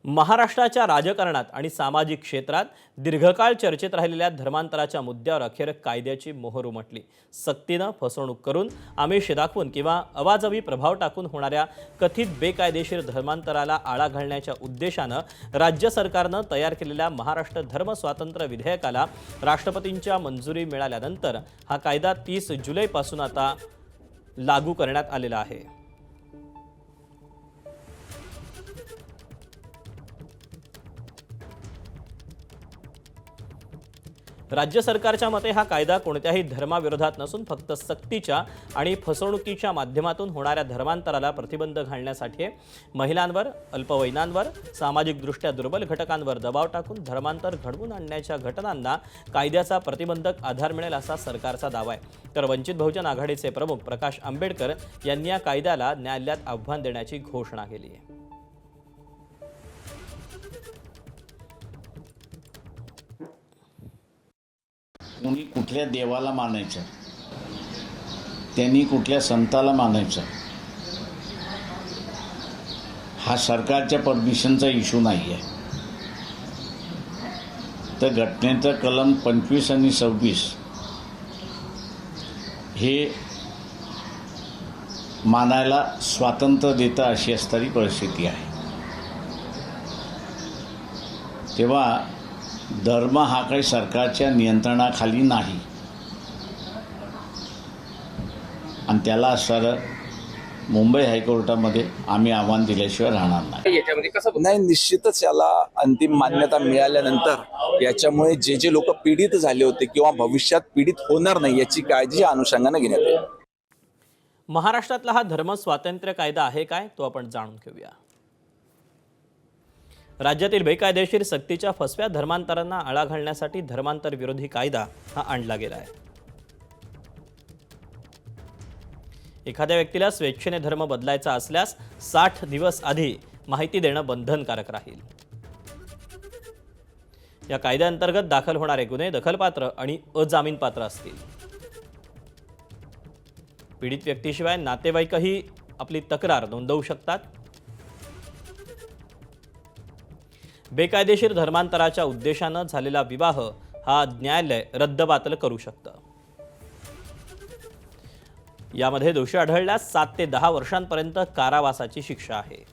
महाराष्ट्राच्या राजकारणात आणि सामाजिक क्षेत्रात दीर्घकाळ चर्चेत राहिलेल्या धर्मांतराच्या मुद्द्यावर अखेर कायद्याची मोहर उमटली। सक्तीनं फसवणूक करून, आमिष दाखवून किंवा अवाजवी प्रभाव टाकून होणाऱ्या कथित बेकायदेशीर धर्मांतराला आळा घालण्याच्या उद्देशानं राज्य सरकारनं तयार केलेल्या महाराष्ट्र धर्म स्वातंत्र्य विधेयकाला राष्ट्रपतींच्या मंजुरी मिळाल्यानंतर हा कायदा 30 जुलैपासून आता लागू करण्यात आलेला आहे। राज्य सरकारच्या मते हा कायदा कोणत्याही धर्माविरोधात नसून फक्त सक्तीच्या आणि फसवणुकीच्या माध्यमातून होणाऱ्या धर्मांतराला प्रतिबंध घालण्यासाठी महिलांवर, अल्पवयीनांवर, सामाजिकदृष्ट्या दुर्बल घटकांवर दबाव टाकून धर्मांतर घडवून आणण्याच्या घटनांना कायद्याचा प्रतिबंधक आधार मिळेल असा सरकारचा दावा आहे। तर वंचित बहुजन आघाडीचे प्रमुख प्रकाश आंबेडकर यांनी या कायद्याला न्यायालयात आव्हान देण्याची घोषणा केली आहे। कोणी कुठल्या देवाला मानायचं, त्यांनी कुठल्या संताला मानायचं, हा सरकारच्या परमिशनचा इश्यू नाही आहे। तर घटनेचं कलम 25 आणि 26 हे मानायला स्वातंत्र्य देतं अशी असणारी परिस्थिती आहे। तेव्हा धर्म हा काही सरकारच्या नियंत्रणाखाली नाही आणि त्याला असणारं मुंबई हायकोर्टामध्ये आम्ही आव्हान दिल्याशिवाय राहणार नाही। नाही, निश्चितच याला अंतिम मान्यता मिळाल्यानंतर याच्यामुळे जे लोक पीडित झाले होते किंवा भविष्यात पीडित होणार नाही याची काळजी अनुषंगाने घेण्यात येईल। महाराष्ट्रातला हा धर्म स्वातंत्र्य कायदा आहे काय, तो आपण जाणून घेऊया। राज्यातील बेकायदेशीर सक्तीच्या फसव्या धर्मांतरांना आळा घालण्यासाठी धर्मांतर विरोधी कायदा हा आणला गेला आहे। एखाद्या व्यक्तीला स्वेच्छेने धर्म बदलायचा असल्यास 60 दिवस आधी माहिती देणं बंधनकारक राहील। या कायद्याअंतर्गत दाखल होणारे गुन्हे दखलपात्र आणि अजामीनपात्र असतील। पीडित व्यक्तीशिवाय नातेवाईकही आपली तक्रार नोंदवू शकतात। बेकायदेशीर धर्मांतराच्या उद्देशानं झालेला विवाह हा न्यायालय रद्दबातल करू शकतं। यामध्ये दोषी आढळल्यास 7 ते 10 वर्षांपर्यंत कारावासाची शिक्षा आहे।